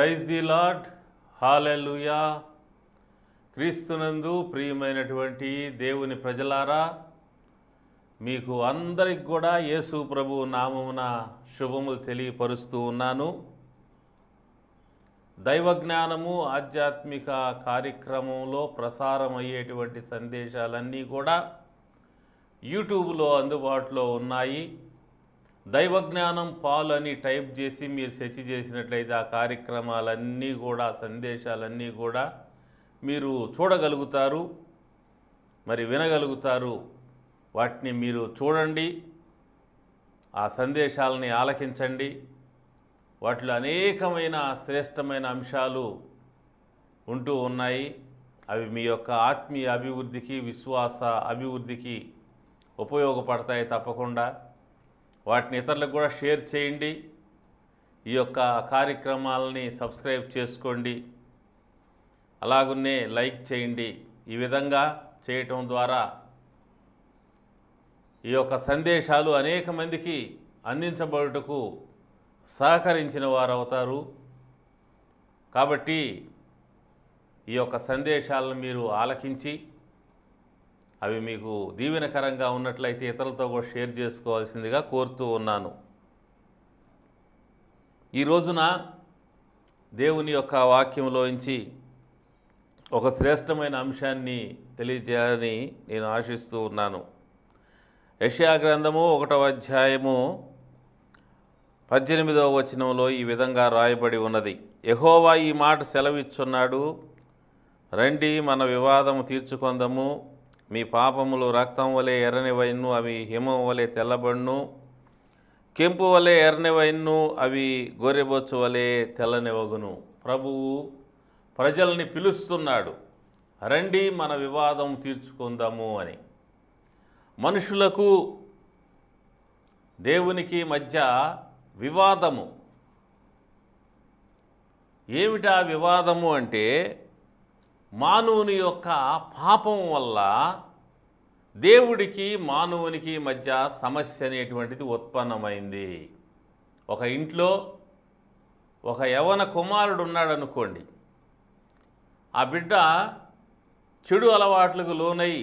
Praise the lord, హల్లెలూయా. క్రీస్తునందు ప్రియమైనటువంటి దేవుని ప్రజలారా, మీకు అందరికి కూడా యేసు ప్రభు నామమున శుభములు తెలియపరుస్తూ ఉన్నాను. దైవజ్ఞానము ఆధ్యాత్మిక కార్యక్రమంలో ప్రసారం అయ్యేటువంటి సందేశాలన్నీ కూడా యూట్యూబ్లో అందుబాటులో ఉన్నాయి. దైవజ్ఞానం పాల్ అని టైప్ చేసి మీరు సెర్చ్ చేసినట్లయితే ఆ కార్యక్రమాలన్నీ కూడా, సందేశాలన్నీ కూడా మీరు చూడగలుగుతారు, మరి వినగలుగుతారు. వాటిని మీరు చూడండి, ఆ సందేశాలని ఆలకించండి. వాటిలో అనేకమైన శ్రేష్టమైన అంశాలు ఉంటూ ఉన్నాయి. అవి మీ యొక్క ఆత్మీయ అభివృద్ధికి, విశ్వాస అభివృద్ధికి ఉపయోగపడతాయి. తప్పకుండా వాటిని ఇతరులకు కూడా షేర్ చేయండి. ఈ యొక్క కార్యక్రమాలని సబ్స్క్రైబ్ చేసుకోండి, అలాగనే లైక్ చేయండి. ఈ విధంగా చేయటం ద్వారా ఈ యొక్క సందేశాలు అనేక మందికి అందించబడుటకు సహకరించిన వారు అవుతారు. కాబట్టి ఈ యొక్క సందేశాలను మీరు ఆలకించి అవి మీకు దీవెనకరంగా ఉన్నట్లయితే ఇతరులతో కూడా షేర్ చేసుకోవాల్సిందిగా కోరుతూ ఉన్నాను. ఈ రోజున దేవుని యొక్క వాక్యంలోంచి ఒక శ్రేష్టమైన అంశాన్ని తెలియజేయాలని నేను ఆశిస్తూ ఉన్నాను. యెషయా గ్రంథము 1వ అధ్యాయము 18వ వచనంలో ఈ విధంగా రాయబడి ఉన్నది. యెహోవా ఈ మాట సెలవిచ్చున్నాడు, రండి మన వివాదము తీర్చుకొందము. మీ పాపములు రక్తం వలె ఎర్రనివైను, అవి హిమం వలె తెల్లబడును. కెంపు వలె ఎర్రనివైను, అవి గొర్రెబొచ్చు వలె తెల్లనివగును. ప్రభువు ప్రజల్ని పిలుస్తున్నాడు, రండి మన వివాదం తీర్చుకుందాము అని. మనుషులకు దేవునికి మధ్య వివాదము. ఏమిటా వివాదము అంటే, మానవుని యొక్క పాపం వల్ల దేవుడికి మానవునికి మధ్య సమస్య అనేటువంటిది ఉత్పన్నమైంది. ఒక ఇంట్లో ఒక యవ్వన కుమారుడు ఉన్నాడు అనుకోండి. ఆ బిడ్డ చెడు అలవాట్లకు లోనై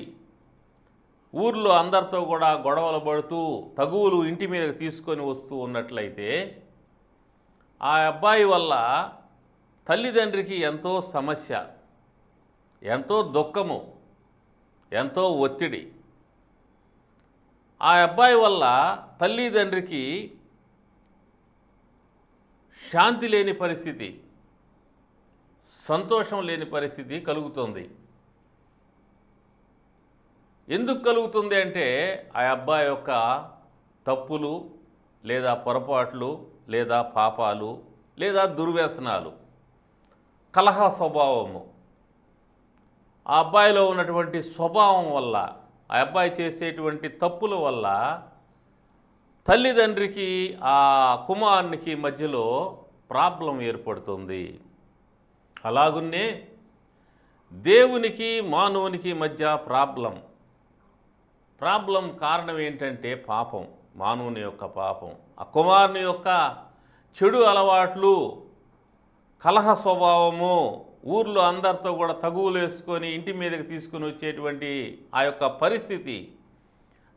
ఊర్లో అందరితో కూడా గొడవలు పడుతూ తగువులు ఇంటి మీదకి తీసుకొని వస్తూ ఉన్నట్లయితే ఆ అబ్బాయి వల్ల తల్లిదండ్రికి ఎంతో సమస్య, ఎంతో దుఃఖము, ఎంతో ఒత్తిడి. ఆ అబ్బాయి వల్ల తల్లిదండ్రికి శాంతి లేని పరిస్థితి, సంతోషం లేని పరిస్థితి కలుగుతుంది. ఎందుకు కలుగుతుంది అంటే, ఆ అబ్బాయి యొక్క తప్పులు లేదా పొరపాట్లు లేదా పాపాలు లేదా దుర్వ్యసనాలు, కలహ స్వభావము, ఆ అబ్బాయిలో ఉన్నటువంటి స్వభావం వల్ల, ఆ అబ్బాయి చేసేటువంటి తప్పుల వల్ల తల్లిదండ్రికి ఆ కుమారునికి మధ్యలో ప్రాబ్లం ఏర్పడుతుంది. అలాగున్నే దేవునికి మానవునికి మధ్య ప్రాబ్లం కారణం ఏంటంటే పాపం, మానవుని యొక్క పాపం. ఆ కుమారుని యొక్క చెడు అలవాట్లు, కలహ స్వభావము, ఊర్లో అందరితో కూడా తగువులు వేసుకొని ఇంటి మీదకి తీసుకుని వచ్చేటువంటి ఆ యొక్క పరిస్థితి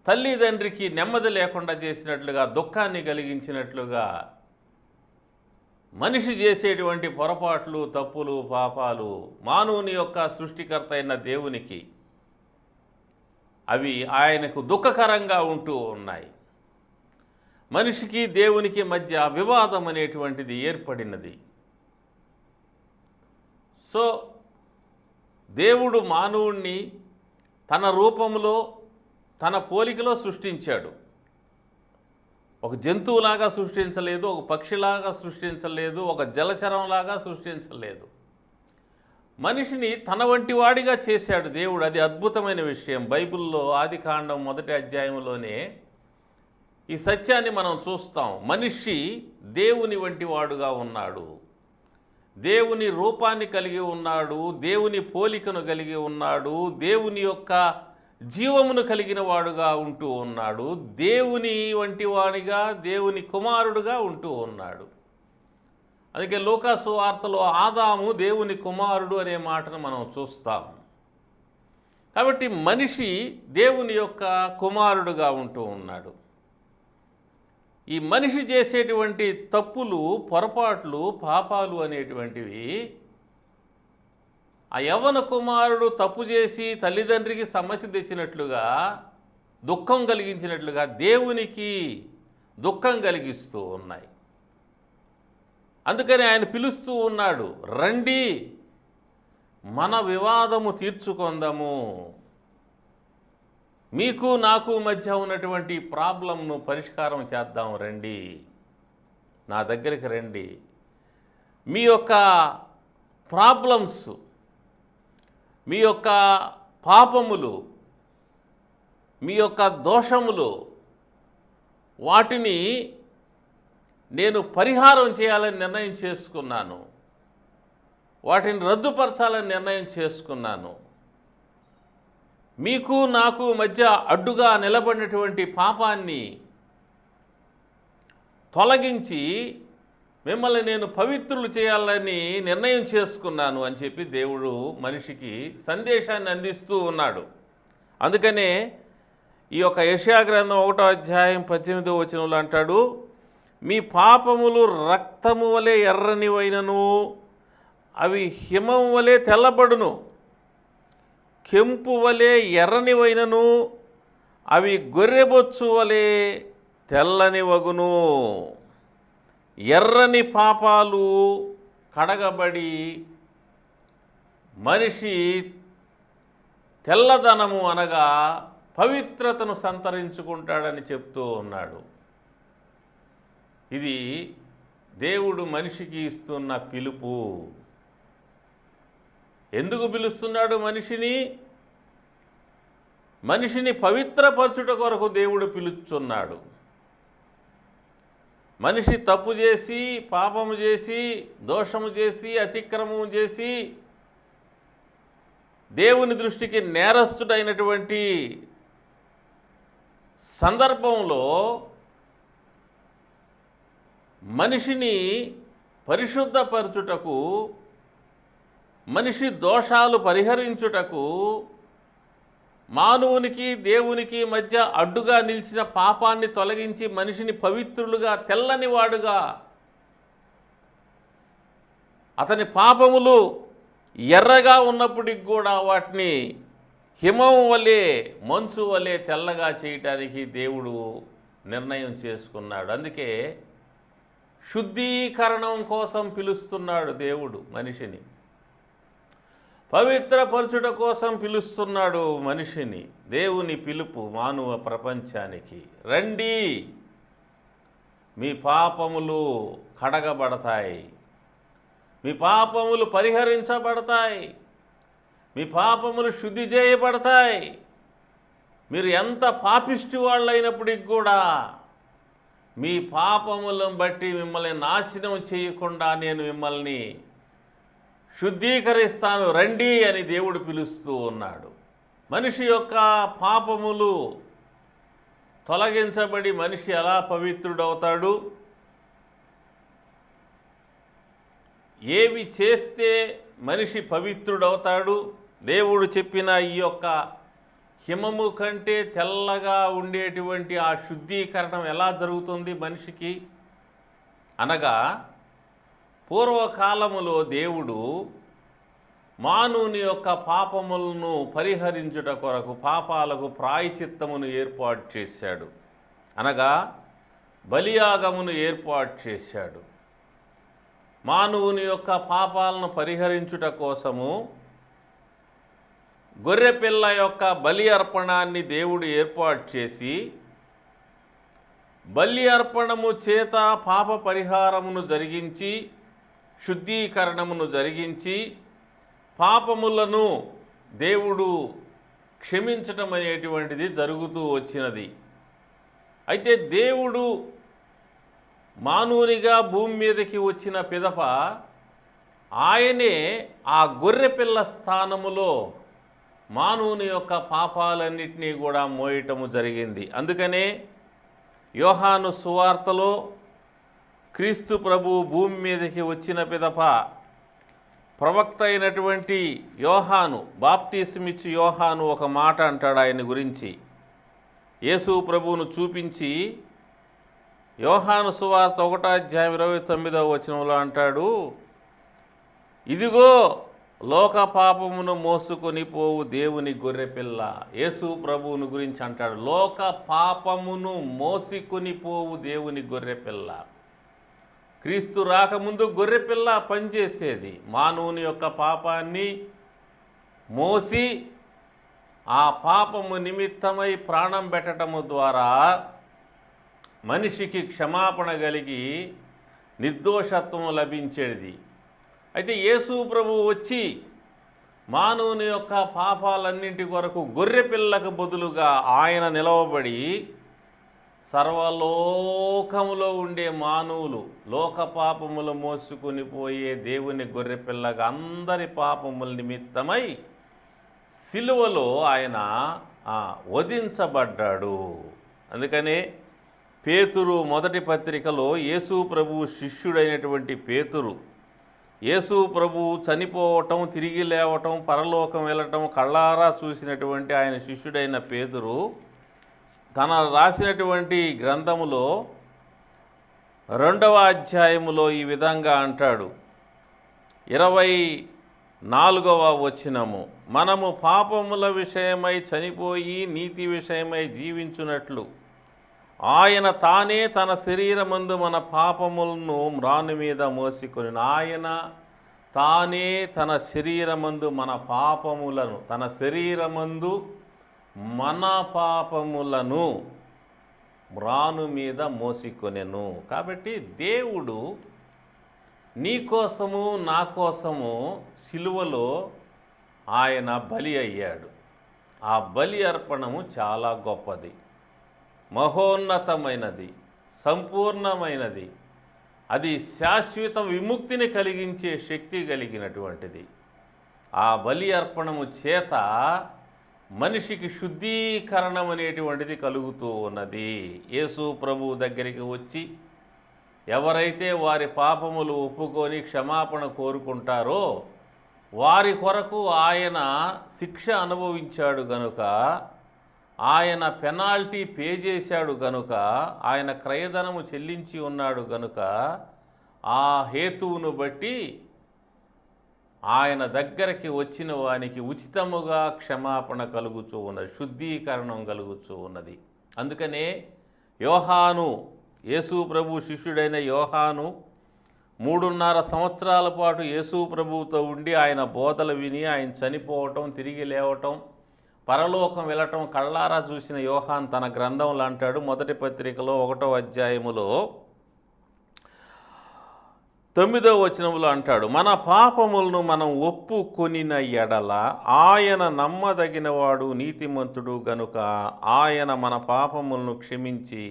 తల్లిదండ్రికి నెమ్మది లేకుండా చేసినట్లుగా, దుఃఖాన్ని కలిగించినట్లుగా, మనిషి చేసేటువంటి పొరపాట్లు, తప్పులు, పాపాలు మానవుని యొక్క సృష్టికర్త అయిన దేవునికి అవి ఆయనకు దుఃఖకరంగా ఉంటూ ఉన్నాయి. మనిషికి దేవునికి మధ్య వివాదం అనేటువంటిది ఏర్పడినది. సో దేవుడు మానవుణ్ణి తన రూపంలో, తన పోలికలో సృష్టించాడు. ఒక జంతువులాగా సృష్టించలేదు, ఒక పక్షిలాగా సృష్టించలేదు, ఒక జలచరంలాగా సృష్టించలేదు. మనిషిని తన వంటి వాడిగా చేశాడు దేవుడు. అది అద్భుతమైన విషయం. బైబిల్లో ఆదికాండం 1వ అధ్యాయంలోనే ఈ సత్యాన్ని మనం చూస్తాం. మనిషి దేవుని వంటి వాడుగా ఉన్నాడు, దేవుని రూపాన్ని కలిగి ఉన్నాడు, దేవుని పోలికను కలిగి ఉన్నాడు, దేవుని యొక్క జీవమును కలిగిన వాడుగా ఉంటూ ఉన్నాడు, దేవుని వంటి వాడిగా, దేవుని కుమారుడుగా ఉంటూ ఉన్నాడు. అందుకే లూకా సువార్తలో ఆదాము దేవుని కుమారుడు అనే మాటను మనం చూస్తాం. కాబట్టి మనిషి దేవుని యొక్క కుమారుడుగా ఉంటూ ఉన్నాడు. ఈ మనిషి చేసేటువంటి తప్పులు, పొరపాట్లు, పాపాలు అనేటువంటివి ఆ యవ్వన కుమారుడు తప్పు చేసి తల్లిదండ్రికి సమస్య తెచ్చినట్లుగా, దుఃఖం కలిగించినట్లుగా దేవునికి దుఃఖం కలిగిస్తూ ఉన్నాయి. అందుకని ఆయన పిలుస్తూ ఉన్నాడు, రండి మన వివాదము తీర్చుకొందాము, మీకు నాకు మధ్య ఉన్నటువంటి ప్రాబ్లంను పరిష్కారం చేద్దాం, రండి నా దగ్గరికి రండి. మీ యొక్క ప్రాబ్లమ్స్, మీ యొక్క పాపములు, మీ యొక్క దోషములు, వాటిని నేను పరిహారం చేయాలని నిర్ణయం చేసుకున్నాను, వాటిని రద్దుపరచాలని నిర్ణయం చేసుకున్నాను. మీకు నాకు మధ్య అడ్డుగా నిలబడినటువంటి పాపాన్ని తొలగించి మిమ్మల్ని నేను పవిత్రులు చేయాలని నిర్ణయం చేసుకున్నాను అని చెప్పి దేవుడు మనిషికి సందేశాన్ని అందిస్తూ ఉన్నాడు. అందుకనే ఈ యొక్క యెషయా గ్రంథం 1వ అధ్యాయం 18వ వచనంలో అంటాడు, మీ పాపములు రక్తము వలె ఎర్రనివైనను అవి హిమం వలె తెల్లబడును, కెంపు వలె ఎర్రనివైనను అవి గొర్రెబొచ్చు వలె తెల్లని వగును. ఎర్రని పాపాలు కడగబడి మనిషి తెల్లదనము అనగా పవిత్రతను సంతరించుకుంటాడని చెప్తూ ఉన్నాడు. ఇది దేవుడు మనిషికి ఇస్తున్న పిలుపు. ఎందుకు పిలుస్తున్నాడు మనిషిని? మనిషిని పవిత్రపరచుట కొరకు దేవుడు పిలుచున్నాడు. మనిషి తప్పు చేసి, పాపము చేసి, దోషము చేసి, అతిక్రమము చేసి దేవుని దృష్టికి నేరస్తుడైనటువంటి సందర్భంలో మనిషిని పరిశుద్ధపరచుటకు, మనిషి దోషాలు పరిహరించుటకు, మానవునికి దేవునికి మధ్య అడ్డుగా నిలిచిన పాపాన్ని తొలగించి మనిషిని పవిత్రులుగా, తెల్లనివాడుగా, అతని పాపములు ఎర్రగా ఉన్నప్పటికి కూడా వాటిని హిమం వలె, మంచు వలె తెల్లగా చేయటానికి దేవుడు నిర్ణయం చేసుకున్నాడు. అందుకే శుద్ధీకరణం కోసం పిలుస్తున్నాడు దేవుడు మనిషిని, పవిత్రపరచుట కోసం పిలుస్తున్నాడు మనిషిని. దేవుని పిలుపు మానవ ప్రపంచానికి, రండి మీ పాపములు కడగబడతాయి, మీ పాపములు పరిహరించబడతాయి, మీ పాపములు శుద్ధి చేయబడతాయి. మీరు ఎంత పాపిష్టి వాళ్ళైనప్పటికి కూడా మీ పాపములను బట్టి మిమ్మల్ని నాశనం చేయకుండా నేను మిమ్మల్ని శుద్ధీకరిస్తాను, రండి అని దేవుడు పిలుస్తూ ఉన్నాడు. మనిషి యొక్క పాపములు తొలగించబడి మనిషి ఎలా పవిత్రుడవుతాడు? ఏవి చేస్తే మనిషి పవిత్రుడవుతాడు? దేవుడు చెప్పిన ఈ యొక్క హిమము కంటే తెల్లగా ఉండేటువంటి ఆ శుద్ధీకరణం ఎలా జరుగుతుంది మనిషికి అనగా, పూర్వకాలములో దేవుడు మానవుని యొక్క పాపములను పరిహరించుట కొరకు పాపాలకు ప్రాయచిత్తమును ఏర్పాటు చేశాడు. అనగా బలియాగమును ఏర్పాటు చేశాడు. మానవుని యొక్క పాపాలను పరిహరించుట కోసము గొర్రెపిల్ల యొక్క బలి అర్పణాన్ని దేవుడు ఏర్పాటు చేసి, బలి అర్పణము చేత పాప పరిహారమును జరిగించి, శుద్ధీకరణమును జరిగించి, పాపములను దేవుడు క్షమించటం అనేటువంటిది జరుగుతూ వచ్చినది. అయితే దేవుడు మానవునిగా భూమి మీదకి వచ్చిన పిదప ఆయనే ఆ గొర్రెపిల్ల స్థానములో మానవుని యొక్క పాపాలన్నింటినీ కూడా మోయటము జరిగింది. అందుకనే యోహాను సువార్తలో క్రీస్తు ప్రభువు భూమి మీదకి వచ్చిన పిదప ప్రవక్త అయినటువంటి యోహాను, బాప్తీసమిచ్చు యోహాను ఒక మాట అంటాడు ఆయన గురించి. యేసు ప్రభువును చూపించి యోహాను సువార్త 1:29 అంటాడు, ఇదిగో లోక పాపమును మోసుకొని పోవు దేవుని గొర్రెపిల్ల. యేసు ప్రభువుని గురించి అంటాడు, లోక పాపమును మోసుకొని పోవు దేవుని గొర్రెపిల్ల. క్రీస్తు రాకముందు గొర్రెపిల్ల పనిచేసేది. మానవుని యొక్క పాపాన్ని మోసి ఆ పాపము నిమిత్తమై ప్రాణం పెట్టడము ద్వారా మనిషికి క్షమాపణ కలిగి నిర్దోషత్వం లభించేది. అయితే యేసు ప్రభువు వచ్చి మానవుని యొక్క పాపాలన్నింటి కొరకు గొర్రెపిల్లకు బదులుగా ఆయన నిలవబడి సర్వలోకములో ఉండే మానవులు లోక పాపములు మోసుకొని పోయే దేవుని గొర్రెపిల్లగా అందరి పాపముల నిమిత్తమై సిలువలో ఆయన వధించబడ్డాడు. అందుకనే పేతురు మొదటి పత్రికలో యేసు ప్రభువు శిష్యుడైనటువంటి పేతురు యేసు ప్రభువు చనిపోవటం, తిరిగి లేవటం, పరలోకం వెళ్ళటం కళ్ళారా చూసినటువంటి ఆయన శిష్యుడైన పేతురు తన రాసినటువంటి గ్రంథములో 2వ అధ్యాయములో ఈ విధంగా అంటాడు, 24వ వచనము, మనము పాపముల విషయమై చనిపోయి నీతి విషయమై జీవించున్నట్లు ఆయన తానే తన శరీరమందు మన పాపములను మ్రాను మీద మోసికొని, ఆయన తానే తన శరీరమందు మన పాపములను, తన శరీరమందు మన పాపములను మ్రాను మీద మోసికొనెను. కాబట్టి దేవుడు నీ కోసము నా కోసము సిలువలో ఆయన బలి అయ్యాడు. ఆ బలి అర్పణము చాలా గొప్పది, మహోన్నతమైనది, సంపూర్ణమైనది. అది శాశ్వత విముక్తిని కలిగించే శక్తి కలిగినటువంటిది. ఆ బలి అర్పణము చేత మనిషికి శుద్ధీకరణం అనేటువంటిది కలుగుతూ ఉన్నది. యేసు ప్రభువు దగ్గరికి వచ్చి ఎవరైతే వారి పాపములు ఒప్పుకొని క్షమాపణ కోరుకుంటారో వారి కొరకు ఆయన శిక్ష అనుభవించాడు గనుక, ఆయన పెనాల్టీ పే చేశాడు గనుక, ఆయన క్రయధనము చెల్లించి ఉన్నాడు గనుక, ఆ హేతువును బట్టి ఆయన దగ్గరికి వచ్చిన వానికి ఉచితముగా క్షమాపణ కలుగుతూ ఉన్నది, శుద్ధీకరణం కలుగుతూ ఉన్నది. అందుకనే యోహాను, యేసు ప్రభు శిష్యుడైన యోహాను 3.5 సంవత్సరాల పాటు యేసు ప్రభువుతో ఉండి ఆయన బోధలు విని ఆయన చనిపోవటం, తిరిగి లేవటం, పరలోకం వెళ్ళటం కళ్ళారా చూసిన యోహాన్ తన గ్రంథంలో అంటాడు, మొదటి పత్రికలో 1వ అధ్యాయములో 9వ వచనంలో అంటాడు, మన పాపములను మనం ఒప్పుకొనిన ఎడల ఆయన నమ్మదగినవాడు నీతిమంతుడు గనుక ఆయన మన పాపములను క్షమించి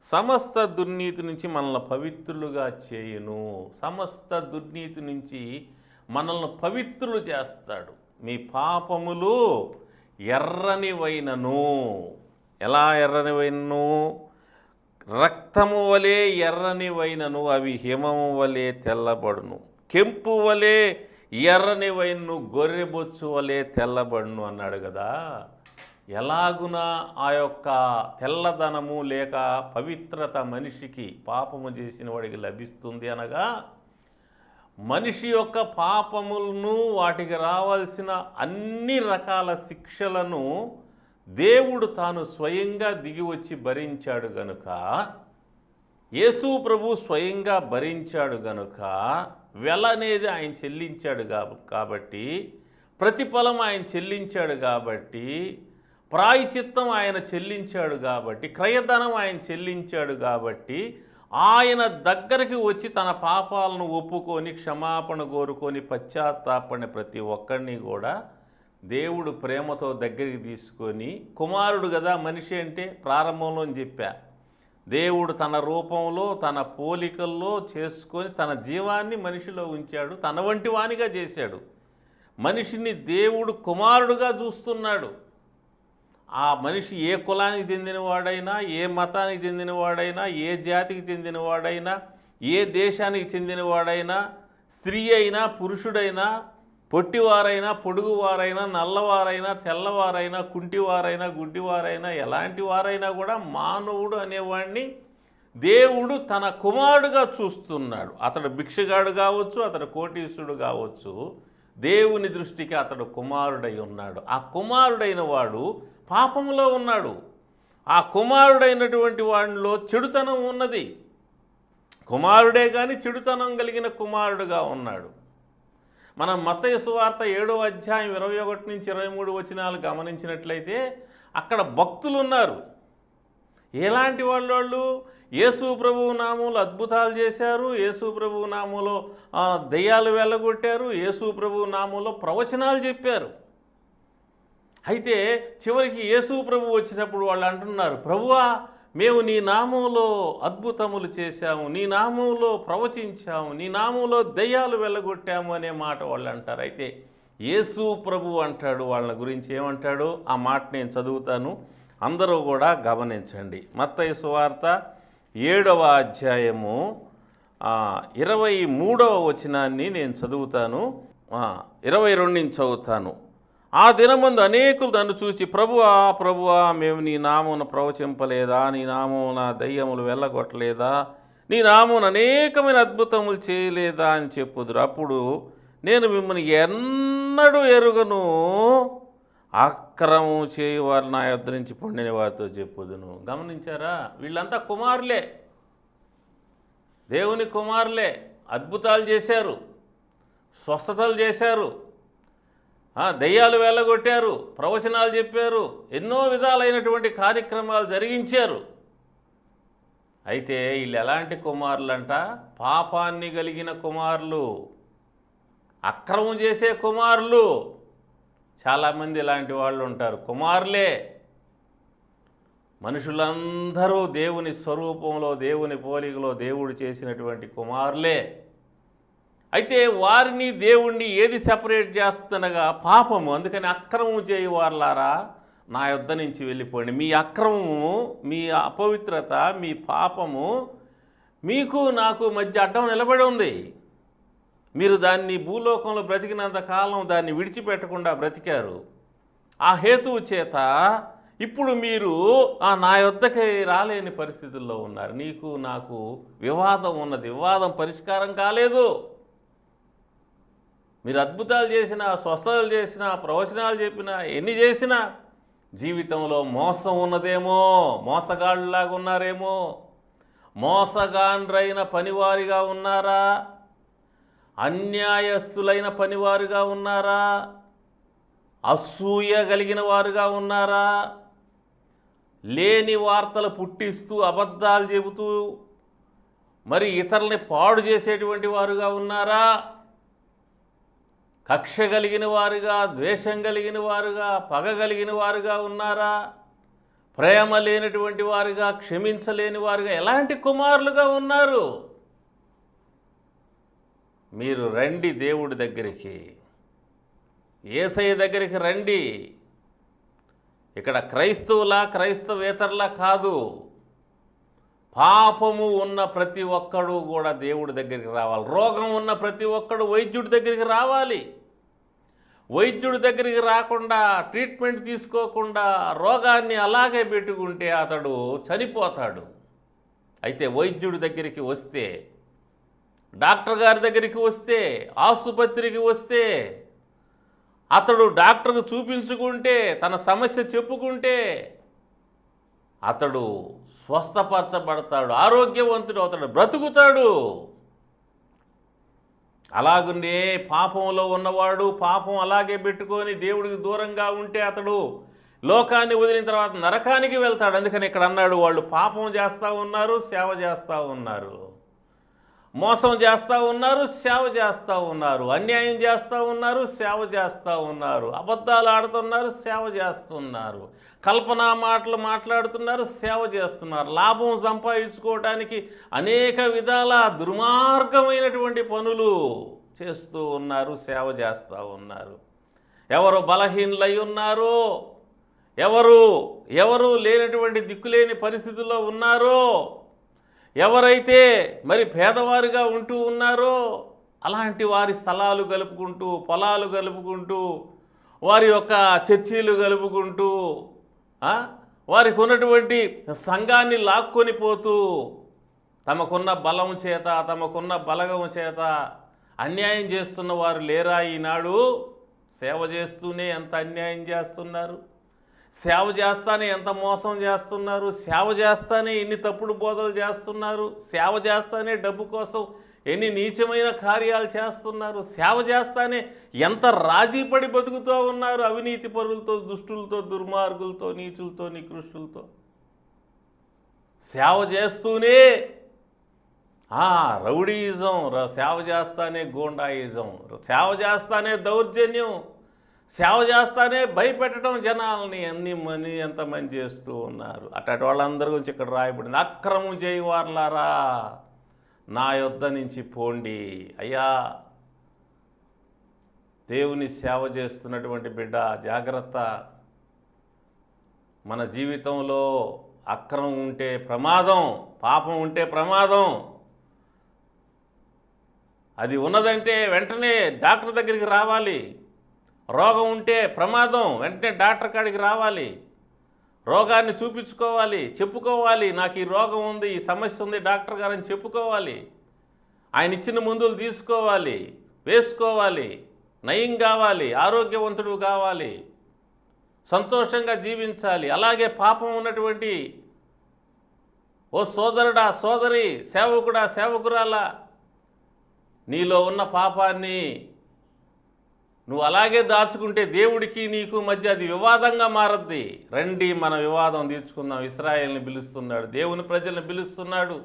సమస్త దుర్నీతి నుంచి మనల్ని పవిత్రులుగా చేయును. సమస్త దుర్నీతి నుంచి మనల్ని పవిత్రులు చేస్తాడు. మీ పాపములు ఎర్రనివైనను, ఎలా ఎర్రనివైనను? రక్తము వలె ఎర్రనివైనను అవి హిమము వలె తెల్లబడును, కెంపు వలె ఎర్రనివైనను గొర్రెబొచ్చు వలె తెల్లబడును అన్నాడు కదా. ఎలాగున ఆ యొక్క తెల్లదనము లేక పవిత్రత మనిషికి పాపము చేసిన వాడికి లభిస్తుంది అనగా, మనిషి యొక్క పాపములను వాటికి రావాల్సిన అన్ని రకాల శిక్షలను దేవుడు తాను స్వయంగా దిగి వచ్చి భరించాడు గనుక, యేసు ప్రభు స్వయంగా భరించాడు గనుక వెల అనేది ఆయన చెల్లించాడు కాబట్టి, ప్రతిఫలం ఆయన చెల్లించాడు కాబట్టి, ప్రాయచిత్తం ఆయన చెల్లించాడు కాబట్టి, క్రయధనం ఆయన చెల్లించాడు కాబట్టి, ఆయన దగ్గరికి వచ్చి తన పాపాలను ఒప్పుకొని క్షమాపణ కోరుకొని పశ్చాత్తాపడిన ప్రతి ఒక్కరిని కూడా దేవుడు ప్రేమతో దగ్గరికి తీసుకొని, కుమారుడు కదా మనిషి అంటే ప్రారంభంలో చెప్పా, దేవుడు తన రూపంలో తన పోలికల్లో చేసుకొని తన జీవాన్ని మనిషిలో ఉంచాడు, తన వంటి వానిగా చేశాడు. మనిషిని దేవుడు కుమారుడుగా చూస్తున్నాడు. ఆ మనిషి ఏ కులానికి చెందినవాడైనా, ఏ మతానికి చెందినవాడైనా, ఏ జాతికి చెందినవాడైనా, ఏ దేశానికి చెందినవాడైనా, స్త్రీ అయినా పురుషుడైనా, పొట్టివారైనా పొడుగువారైనా, నల్లవారైనా తెల్లవారైనా, కుంటివారైనా గుడ్డివారైనా, ఎలాంటి వారైనా కూడా మానవుడు అనేవాడిని దేవుడు తన కుమారుడుగా చూస్తున్నాడు. అతడు భిక్షగాడు కావచ్చు, అతడు కోటీశ్వరుడు కావచ్చు, దేవుని దృష్టికి అతడు కుమారుడై ఉన్నాడు. ఆ కుమారుడైన వాడు పాపంలో ఉన్నాడు. ఆ కుమారుడైనటువంటి వాడిలో చెడుతనం ఉన్నది. కుమారుడే కానీ చెడుతనం కలిగిన కుమారుడుగా ఉన్నాడు. మనం మత్తయి సువార్త 7వ అధ్యాయం 21 నుంచి 23 వచనాలు గమనించినట్లయితే అక్కడ భక్తులు ఉన్నారు. ఎలాంటి వాళ్ళు? యేసు ప్రభువు నామములో అద్భుతాలు చేశారు, యేసు ప్రభువు నామములో దెయ్యాలు వెళ్ళగొట్టారు, యేసు ప్రభువు నామములో ప్రవచనాలు చెప్పారు. అయితే చివరికి యేసు ప్రభు వచ్చినప్పుడు వాళ్ళు అంటున్నారు, ప్రభువా మేము నీ నామములో అద్భుతములు చేశాము, నీ నామములో ప్రవచించాము, నీ నామములో దెయ్యాలు వెళ్ళగొట్టాము అనే మాట వాళ్ళు అంటారు. అయితే యేసు ప్రభు అంటాడు వాళ్ళ గురించి ఏమంటాడో ఆ మాట నేను చదువుతాను, అందరూ కూడా గమనించండి. మత్తయి సువార్త 7వ అధ్యాయము 23వ వచనాన్ని నేను చదువుతాను, 22 నుంచి చదువుతాను. ఆ దినమందు అనేకులు నన్ను చూచి, ప్రభువా ప్రభువా మేము నీ నామమున ప్రవచింపలేదా, నీ నామమున దయ్యములు వెళ్ళగొట్టలేదా, నీ నామమున అనేకమైన అద్భుతములు చేయలేదా అని చెప్పుదురు. అప్పుడు నేను మిమ్మల్ని ఎన్నడూ ఎరుగను, అక్రమం చేయువారు నా యొద్ద నుంచి పొందిన వారితో చెప్పుదును. గమనించారా? వీళ్ళంతా కుమారులే, దేవుని కుమారులే. అద్భుతాలు చేశారు, స్వస్థతలు చేశారు, దయ్యాలు వెళ్ళగొట్టారు, ప్రవచనాలు చెప్పారు, ఎన్నో విధాలైనటువంటి కార్యక్రమాలు జరిగించారు. అయితే వీళ్ళు ఎలాంటి కుమారులంట? పాపాన్ని కలిగిన కుమారులు, అక్రమం చేసే కుమారులు. చాలామంది ఇలాంటి వాళ్ళు ఉంటారు, కుమారులే. మనుషులందరూ దేవుని స్వరూపంలో, దేవుని పోలికలో దేవుడు చేసినటువంటి కుమారులే. అయితే వారిని దేవుణ్ణి ఏది సెపరేట్ చేస్తుందనగా పాపము. అందుకని అక్రమము చేయువారులారా నా యొద్ద నుంచి వెళ్ళిపోండి. మీ అక్రమము, మీ అపవిత్రత, మీ పాపము మీకు నాకు మధ్య అడ్డం నిలబడి ఉంది. మీరు దాన్ని భూలోకంలో బ్రతికినంత కాలం దాన్ని విడిచిపెట్టకుండా బ్రతికారు. ఆ హేతువు చేత ఇప్పుడు మీరు నా యొద్దకి రాలేని పరిస్థితుల్లో ఉన్నారు. నీకు నాకు వివాదం ఉన్నది, వివాదం పరిష్కారం కాలేదు. మీరు అద్భుతాలు చేసినా, స్వస్థతలు చేసినా, ప్రవచనాలు చెప్పినా, ఎన్ని చేసినా జీవితంలో మోసం ఉన్నదేమో, మోసగాళ్ళలాగా ఉన్నారేమో, మోసగాండ్రైన పనివారిగా ఉన్నారా, అన్యాయస్తులైన పనివారుగా ఉన్నారా, అసూయ కలిగిన వారుగా ఉన్నారా, లేని వార్తలు పుట్టిస్తూ అబద్ధాలు చెబుతూ మరి ఇతరుల్ని పాడు చేసేటువంటి వారుగా ఉన్నారా, కక్ష కలిగిన వారుగా, ద్వేషం కలిగిన వారుగా, పగ కలిగిన వారుగా ఉన్నారా, ప్రేమ లేనటువంటి వారుగా, క్షమించలేని వారుగా, ఎలాంటి కుమారులుగా ఉన్నారు? మీరు రండి దేవుడి దగ్గరికి, యేసయ్య దగ్గరికి రండి. ఇక్కడ క్రైస్తవులా క్రైస్తవేతరులా కాదు, పాపము ఉన్న ప్రతి ఒక్కడు కూడా దేవుడి దగ్గరికి రావాలి. రోగం ఉన్న ప్రతి ఒక్కడు వైద్యుడి దగ్గరికి రావాలి. వైద్యుడి దగ్గరికి రాకుండా, ట్రీట్మెంట్ తీసుకోకుండా రోగాన్ని అలాగే పెట్టుకుంటే అతడు చనిపోతాడు. అయితే వైద్యుడి దగ్గరికి వస్తే, డాక్టర్ గారి దగ్గరికి వస్తే, ఆసుపత్రికి వస్తే, అతడు డాక్టర్కు చూపించుకుంటే, తన సమస్య చెప్పుకుంటే అతడు స్వస్థపరచబడతాడు, ఆరోగ్యవంతుడు అవుతాడు, బ్రతుకుతాడు. అలాగునే పాపంలో ఉన్నవాడు పాపం అలాగే పెట్టుకొని దేవుడికి దూరంగా ఉంటే అతడు లోకాన్ని వదిలిన తర్వాత నరకానికి వెళ్తాడు. అందుకని ఇక్కడ అన్నాడు, వాళ్ళు పాపం చేస్తూ ఉన్నారు, సేవ చేస్తూ ఉన్నారు, మోసం చేస్తూ ఉన్నారు, సేవ చేస్తూ ఉన్నారు, అన్యాయం చేస్తూ ఉన్నారు, సేవ చేస్తూ ఉన్నారు, అబద్ధాలు ఆడుతున్నారు, సేవ చేస్తున్నారు, కల్పనా మాటలు మాట్లాడుతున్నారు, సేవ చేస్తున్నారు, లాభం సంపాదించుకోవడానికి అనేక విధాల దుర్మార్గమైనటువంటి పనులు చేస్తూ ఉన్నారు, సేవ చేస్తూ ఉన్నారు. ఎవరు బలహీనులై ఉన్నారో, ఎవరు లేనటువంటి దిక్కులేని పరిస్థితుల్లో ఉన్నారో, ఎవరైతే మరి పేదవారుగా ఉంటూ ఉన్నారో అలాంటి వారి స్థలాలు గలుపుకుంటూ, పొలాలు గలుపుకుంటూ, వారి యొక్క చర్చీలు గలుపుకుంటూ, వారికి ఉన్నటువంటి సంఘాన్ని లాక్కొని పోతూ, తమకున్న బలం చేత, తమకున్న బలగం చేత అన్యాయం చేస్తున్న వారు లేరా ఈనాడు? సేవ చేస్తూనే ఎంత అన్యాయం చేస్తున్నారు, సేవ చేస్తానే ఎంత మోసం చేస్తున్నారు, సేవ చేస్తానే ఎన్ని తప్పుడు బోధలు చేస్తున్నారు, సేవ చేస్తానే డబ్బు కోసం ఎన్ని నీచమైన కార్యాలు చేస్తున్నారు, సేవ చేస్తానే ఎంత రాజీపడి బతుకుతూ ఉన్నారు అవినీతి పరులతో, దుష్టులతో, దుర్మార్గులతో, నీచులతో, నికృష్టులతో. సేవ చేస్తూనే రౌడీయిజం, సేవ చేస్తానే గూండాయిజం, సేవ చేస్తానే దౌర్జన్యం, సేవ చేస్తానే భయపెట్టడం జనాలని ఎంతమంది చేస్తూ ఉన్నారు. అట్లాంటి వాళ్ళందరి గురించి ఇక్కడ రాయబడింది. అక్రమం చేయవారులారా నా యొద్ద నుంచి పోండి. అయ్యా, దేవుని సేవ చేస్తున్నటువంటి బిడ్డ జాగ్రత్త. మన జీవితంలో అక్రమం ఉంటే ప్రమాదం, పాపం ఉంటే ప్రమాదం. అది ఉన్నదంటే వెంటనే డాక్టర్ దగ్గరికి రావాలి. రోగం ఉంటే ప్రమాదం, వెంటనే డాక్టర్ కాడికి రావాలి. రోగాన్ని చూపించుకోవాలి, చెప్పుకోవాలి. నాకు ఈ రోగం ఉంది, ఈ సమస్య ఉంది డాక్టర్ గారని చెప్పుకోవాలి. ఆయన ఇచ్చిన మందులు తీసుకోవాలి, వేసుకోవాలి, నయం కావాలి, ఆరోగ్యవంతుడు కావాలి, సంతోషంగా జీవించాలి. అలాగే పాపం ఉన్నటువంటి ఓ సోదరుడా, సోదరి, సేవకుడా, సేవకురాలా, నీలో ఉన్న పాపాన్ని నువ్వు అలాగే దాచుకుంటే దేవుడికి నీకు మధ్య అది వివాదంగా మారద్ది. రండి మన వివాదం తీర్చుకుందాం. ఇశ్రాయేలుని పిలుస్తున్నాడు, దేవుని ప్రజల్ని పిలుస్తున్నాడు,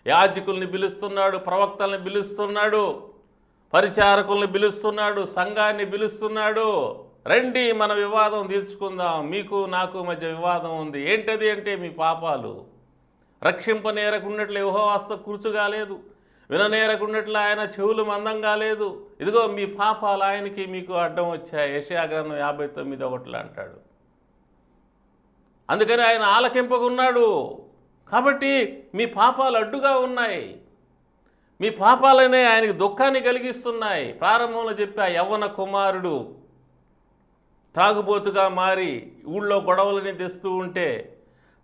యాజకుల్ని పిలుస్తున్నాడు, ప్రవక్తల్ని పిలుస్తున్నాడు, పరిచారకుల్ని పిలుస్తున్నాడు, సంఘాన్ని పిలుస్తున్నాడు. రండి మన వివాదం తీర్చుకుందాం. మీకు నాకు మధ్య వివాదం ఉంది. ఏంటది అంటే మీ పాపాలు. రక్షింపనేరకున్నట్లు యెహోవా హస్తం కూర్చుగాలేదు, విననేరకున్నట్లు ఆయన చెవులు మందం కాలేదు. ఇదిగో మీ పాపాలు ఆయనకి మీకు అడ్డం వచ్చాయి. యెషయా గ్రంథం 59:1 అంటాడు. అందుకని ఆయన ఆలకింపకున్నాడు. కాబట్టి మీ పాపాలు అడ్డుగా ఉన్నాయి. మీ పాపాలనే ఆయనకి దుఃఖాన్ని కలిగిస్తున్నాయి. ప్రారంభంలో చెప్పా, యవ్వన కుమారుడు తాగుబోతుగా మారి ఊళ్ళో గొడవలని తెస్తూ ఉంటే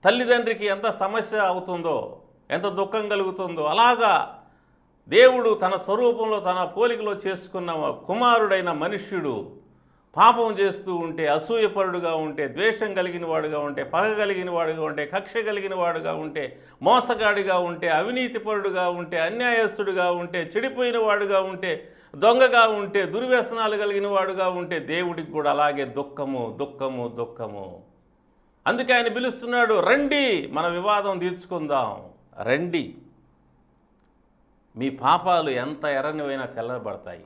తల్లిదండ్రికి ఎంత సమస్య అవుతుందో, ఎంత దుఃఖం కలుగుతుందో, అలాగా దేవుడు తన స్వరూపంలో తన పోలికలో చేసుకున్న కుమారుడైన మనుష్యుడు పాపం చేస్తూ ఉంటే, అసూయపరుడుగా ఉంటే, ద్వేషం కలిగిన వాడుగా ఉంటే, పగ కలిగిన వాడుగా ఉంటే, కక్ష కలిగిన వాడుగా ఉంటే, మోసగాడిగా ఉంటే, అవినీతిపరుడుగా ఉంటే, అన్యాయస్తుడిగా ఉంటే, చెడిపోయిన వాడుగా ఉంటే, దొంగగా ఉంటే, దుర్వ్యసనాలు కలిగిన వాడుగా ఉంటే దేవుడికి కూడా అలాగే దుఃఖము, దుఃఖము, దుఃఖము. అందుకే ఆయన పిలుస్తున్నాడు, రండి మన వివాదం తీర్చుకుందాం. రండి, మీ పాపాలు ఎంత ఎర్రనివైనా తెల్లబడతాయి.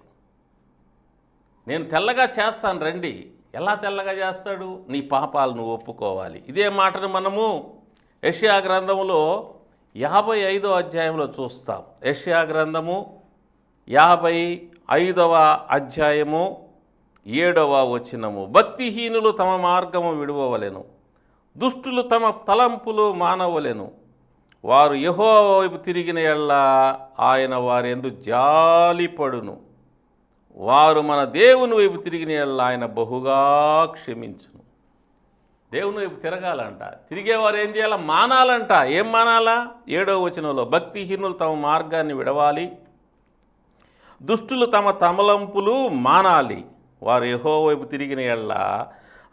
నేను తెల్లగా చేస్తాను, రండి. ఎలా తెల్లగా చేస్తాడు? నీ పాపాలు నువ్వు ఒప్పుకోవాలి. ఇదే మాటను మనము యెషయా గ్రంథములో 55వ అధ్యాయంలో చూస్తాం. యెషయా గ్రంథము 55వ అధ్యాయము 7వ వచనము. భక్తిహీనులు తమ మార్గము విడువవలెను, దుష్టులు తమ తలంపులు మానవలెను. వారు యెహోవా వైపు తిరిగిన యెడల ఆయన వారి యందు జాలిపడును. వారు మన దేవుని వైపు తిరిగిన యెడల ఆయన బహుగా క్షమించును. దేవుని వైపు తిరగాలంట. తిరిగేవారు ఏం చేయాలా? మానాలంట. ఏం మానాలా? 7వ వచనంలో, భక్తిహీనులు తమ మార్గాన్ని విడవాలి, దుష్టులు తమ తమలంపులు మానాలి. వారు యెహోవా వైపు తిరిగిన యెడల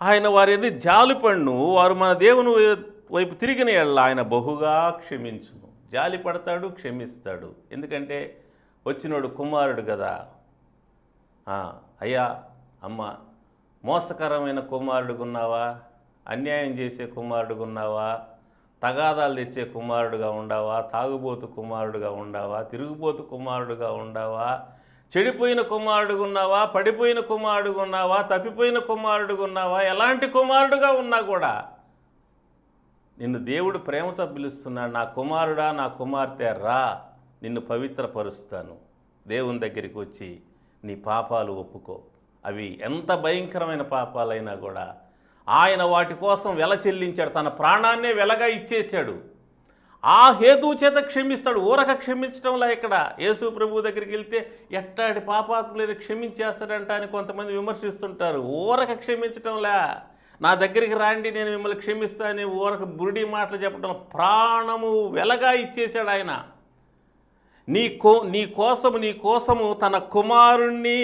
ఆయన వారి యందు జాలిపడును. వారు మన దేవుని వైపు తిరిగిన యెడల ఆయన బహుగా క్షమించును. జాలి పడతాడు, క్షమిస్తాడు. ఎందుకంటే వచ్చినోడు కుమారుడు కదా. అయ్యా, అమ్మ, మోసకరమైన కుమారుడుగా ఉన్నావా? అన్యాయం చేసే కుమారుడుగా ఉన్నావా? తగాదాలు తెచ్చే కుమారుడుగా ఉండావా? తాగుబోతు కుమారుడుగా ఉండావా? తిరుగుబోతు కుమారుడుగా ఉండావా? చెడిపోయిన కుమారుడుగా ఉన్నావా? పడిపోయిన కుమారుడుగా ఉన్నావా? తప్పిపోయిన కుమారుడుగా ఉన్నావా? ఎలాంటి కుమారుడుగా ఉన్నా కూడా నిన్ను దేవుడు ప్రేమతో పిలుస్తున్నాడు. నా కుమారుడా, నా కుమార్తె రా, నిన్ను పవిత్రపరుస్తాను. దేవుని దగ్గరికి వచ్చి నీ పాపాలు ఒప్పుకో. అవి ఎంత భయంకరమైన పాపాలైనా కూడా ఆయన వాటి కోసం వెల చెల్లించాడు. తన ప్రాణాన్నే వెలగా ఇచ్చేశాడు. ఆ హేతువు చేత క్షమిస్తాడు. ఊరక క్షమించడంలా ఇక్కడ యేసు ప్రభు దగ్గరికి వెళ్తే ఎట్టాటి పాపాత్ములని క్షమించేస్తాడంట అని కొంతమంది విమర్శిస్తుంటారు. ఊరక క్షమించటంలా, నా దగ్గరికి రాండి నేను మిమ్మల్ని క్షమిస్తానని ఊరక బురిడి మాటలు చెప్పడం, ప్రాణము వెలగా ఇచ్చేశాడు ఆయన. నీ కోసము తన కుమారుణ్ణి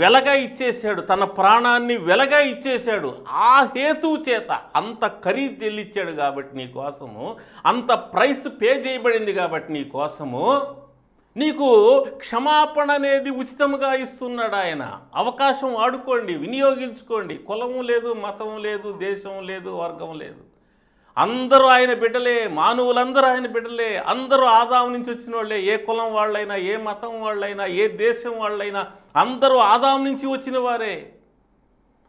వెలగా ఇచ్చేశాడు, తన ప్రాణాన్ని వెలగా ఇచ్చేశాడు. ఆ హేతువు చేత అంత ఖరీదు చెల్లించాడు కాబట్టి నీ కోసము, అంత ప్రైస్ పే చేయబడింది కాబట్టి నీ కోసము నీకు క్షమాపణ అనేది ఉచితంగా ఇస్తున్నాడు ఆయన. అవకాశం వాడుకోండి, వినియోగించుకోండి. కులము లేదు, మతం లేదు, దేశం లేదు, వర్గం లేదు. అందరూ ఆయన బిడ్డలే, మానవులందరూ ఆయన బిడ్డలే. అందరూ ఆదాము నుంచి వచ్చిన వాళ్ళే. ఏ కులం వాళ్ళైనా, ఏ మతం వాళ్ళైనా, ఏ దేశం వాళ్ళైనా అందరూ ఆదాము నుంచి వచ్చిన వారే.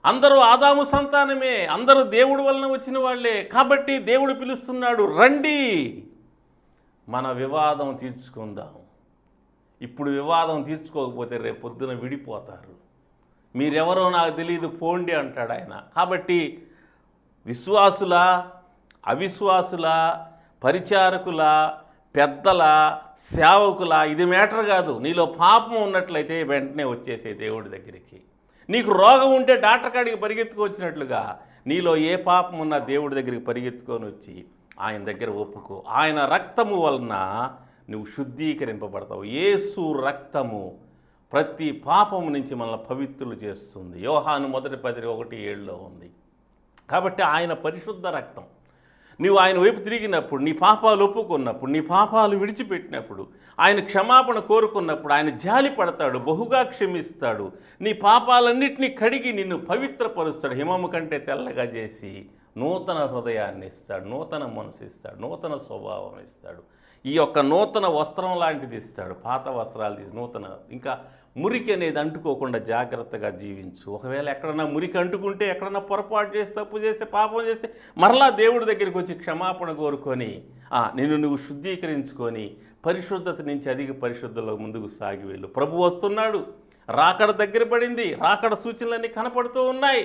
అందరూ ఆదాము సంతానమే. అందరూ దేవుడి వలన వచ్చిన వాళ్ళే. కాబట్టి దేవుడు పిలుస్తున్నాడు, రండి మన వివాదం తీర్చుకుందాం. ఇప్పుడు వివాదం తీర్చుకోకపోతే రేపు పొద్దున విడిపోతారు. మీరెవరో నాకు తెలియదు, పోండి అంటాడు ఆయన. కాబట్టి విశ్వాసుల, అవిశ్వాసుల, పరిచారకుల, పెద్దల, సేవకుల, ఇది మ్యాటర్ కాదు. నీలో పాపం ఉన్నట్లయితే వెంటనే వచ్చేసే దేవుడి దగ్గరికి. నీకు రోగం ఉంటే డాక్టర్ కాడికి పరిగెత్తుకొచ్చినట్లుగా నీలో ఏ పాపం ఉన్నా దేవుడి దగ్గరికి పరిగెత్తుకొని వచ్చి ఆయన దగ్గర ఒప్పుకో. ఆయన రక్తము వలన నువ్వు శుద్ధీకరింపబడతావు. యేసు రక్తము ప్రతి పాపము నుంచి మనల్ని పవిత్రులు చేస్తుంది. యోహాను 1:17 ఉంది. కాబట్టి ఆయన పరిశుద్ధ రక్తం. నీవు ఆయన వైపు తిరిగినప్పుడు, నీ పాపాలు ఒప్పుకున్నప్పుడు, నీ పాపాలు విడిచిపెట్టినప్పుడు, ఆయన క్షమాపణ కోరుకున్నప్పుడు ఆయన జాలి పడతాడు, బహుగా క్షమిస్తాడు. నీ పాపాలన్నింటినీ కడిగి నిన్ను పవిత్రపరుస్తాడు. హిమము కంటే తెల్లగా చేసి నూతన హృదయాన్ని ఇస్తాడు, నూతన మనసు ఇస్తాడు, నూతన స్వభావం ఇస్తాడు. ఈ యొక్క నూతన వస్త్రం లాంటిది ఇస్తాడు. పాత వస్త్రాలు తీసి నూతన, ఇంకా మురికి అనేది అంటుకోకుండా జాగ్రత్తగా జీవించు. ఒకవేళ ఎక్కడన్నా మురికి అంటుకుంటే, ఎక్కడన్నా పొరపాటు చేసి, తప్పు చేస్తే, పాపం చేస్తే మరలా దేవుడి దగ్గరికి వచ్చి క్షమాపణ కోరుకొని నిన్ను నువ్వు శుద్ధీకరించుకొని పరిశుద్ధత నుంచి అధిక పరిశుద్ధలో ముందుకు సాగి వెళ్ళు. ప్రభు వస్తున్నాడు, రాకడ దగ్గర పడింది, రాకడ సూచనలన్నీ కనపడుతూ ఉన్నాయి.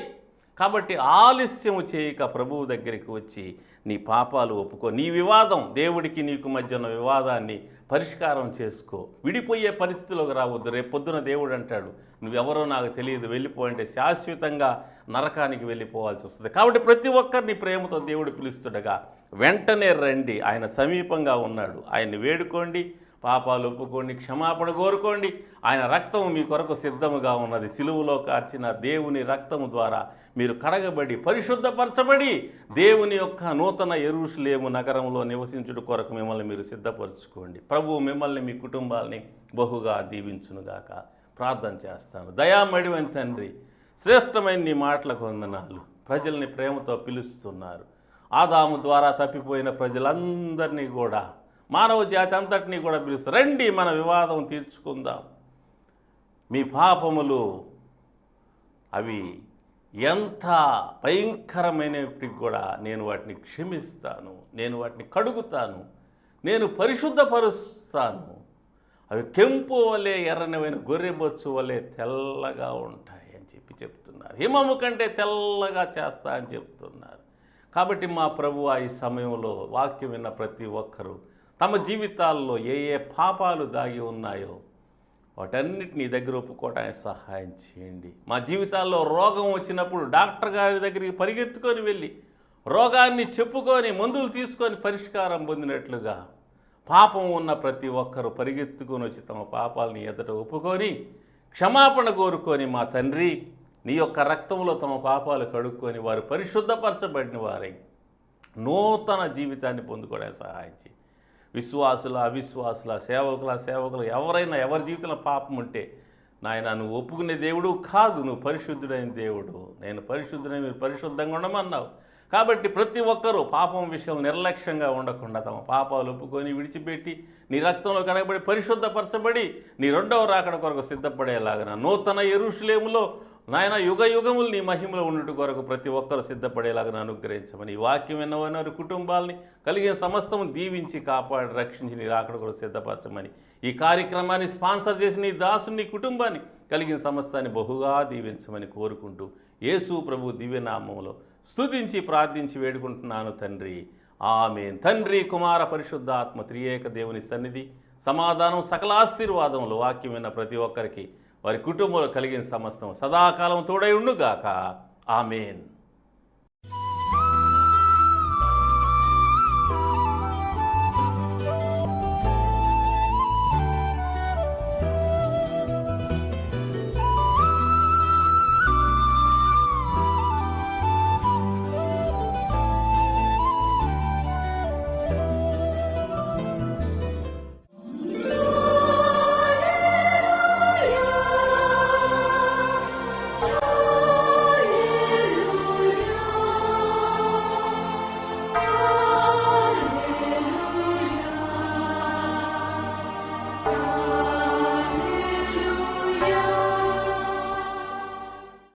కాబట్టి ఆలస్యము చేయక ప్రభువు దగ్గరికి వచ్చి నీ పాపాలు ఒప్పుకో. నీ వివాదం, దేవుడికి నీకు మధ్య ఉన్న వివాదాన్ని పరిష్కారం చేసుకో. విడిపోయే పరిస్థితిలోకి రావద్దు. రేపు పొద్దున దేవుడు అంటాడు, నువ్వెవరో నాకు తెలియదు, వెళ్ళిపోయంటే శాశ్వతంగా నరకానికి వెళ్ళిపోవాల్సి వస్తుంది. కాబట్టి ప్రతి ఒక్కరిని ప్రేమతో దేవుడు పిలుస్తుండగా వెంటనే రండి. ఆయన సమీపంగా ఉన్నాడు. ఆయన్ని వేడుకోండి, పాపాలు ఒప్పుకోండి, క్షమాపణ కోరుకోండి. ఆయన రక్తము మీ కొరకు సిద్ధముగా ఉన్నది. సిలువలో కార్చిన దేవుని రక్తము ద్వారా మీరు కడగబడి, పరిశుద్ధపరచబడి, దేవుని యొక్క నూతన యెరూషలేము నగరంలో నివసించుట కొరకు మిమ్మల్ని మీరు సిద్ధపరచుకోండి. ప్రభువు మిమ్మల్ని, మీ కుటుంబాలని బహుగా దీవించునుగాక. ప్రార్థన చేస్తాను. దయామడివైన తండ్రి, శ్రేష్టమైన నీ మాటలకు వందనాలు. ప్రజల్ని ప్రేమతో పిలుస్తున్నారు. ఆదాము ద్వారా తప్పిపోయిన ప్రజలందరినీ కూడా, మానవ జాతి అంతటినీ కూడా పిలుస్తారు. రండి మన వివాదం తీర్చుకుందాం. మీ పాపములు అవి ఎంత భయంకరమైనప్పటికీ కూడా నేను వాటిని క్షమిస్తాను, నేను వాటిని కడుగుతాను, నేను పరిశుద్ధపరుస్తాను. అవి కెంపు వలె, ఎర్రనివైన గొర్రెబొచ్చు వలె తెల్లగా ఉంటాయి అని చెప్తున్నారు. హిమము కంటే తెల్లగా చేస్తా అని చెప్తున్నారు. కాబట్టి మా ప్రభువా, ఈ సమయంలో వాక్యం విన్న ప్రతి ఒక్కరూ తమ జీవితాల్లో ఏ ఏ పాపాలు దాగి ఉన్నాయో వాటన్నిటిని దగ్గర ఒప్పుకోవడానికి సహాయం చేయండి. మా జీవితాల్లో రోగం వచ్చినప్పుడు డాక్టర్ గారి దగ్గరికి పరిగెత్తుకొని వెళ్ళి రోగాన్ని చెప్పుకొని మందులు తీసుకొని పరిష్కారం పొందినట్లుగా పాపం ఉన్న ప్రతి ఒక్కరూ పరిగెత్తుకొని వచ్చి తమ పాపాలని ఎదుట ఒప్పుకొని క్షమాపణ కోరుకొని, మా తండ్రి నీ యొక్క రక్తంలో తమ పాపాలు కడుక్కొని వారు పరిశుద్ధపరచబడిన వారై నూతన జీవితాన్ని పొందుకోవడానికి సహాయం చేయి. విశ్వాసుల, అవిశ్వాసుల, సేవకులు ఎవరైనా ఎవరి జీవితంలో పాపం ఉంటే నాయన నువ్వు ఒప్పుకునే దేవుడు కాదు, నువ్వు పరిశుద్ధుడైన దేవుడు. నేను పరిశుద్ధుడైన, మీరు పరిశుద్ధంగా ఉండమన్నావు. కాబట్టి ప్రతి ఒక్కరూ పాపం విషయం నిర్లక్ష్యంగా ఉండకుండా తమ పాపాలు ఒప్పుకొని విడిచిపెట్టి నీ రక్తంలో కడగబడి పరిశుద్ధపరచబడి నీ రెండవ రాకడ కొరకు సిద్ధపడేలాగా నూతన యెరూషలేములో నాయన యుగ యుగములు నీ మహిమలో ఉన్నట్టు కొరకు ప్రతి ఒక్కరు సిద్ధపడేలాగా అనుగ్రహించమని, ఈ వాక్యం విన్నవారి కుటుంబాలని కలిగిన సమస్తము దీవించి కాపాడి రక్షించి నీ రాకడ కొరకు సిద్ధపరచమని, ఈ కార్యక్రమాన్ని స్పాన్సర్ చేసి నీ దాసుని కుటుంబాన్ని కలిగిన సమస్తాన్ని బహుగా దీవించమని కోరుకుంటూ యేసు ప్రభు దివ్యనామంలో స్తుతించి ప్రార్థించి వేడుకుంటున్నాను తండ్రి. ఆమేన్. తండ్రి, కుమార, పరిశుద్ధాత్మ త్రియేక దేవుని సన్నిధి, సమాధానం, సకలాశీర్వాదములు వాక్యం విన్న ప్రతి ఒక్కరికి వారి కుటుంబంలో కలిగిన సమస్తం సదాకాలం తోడై ఉండుగాక. ఆమేన్.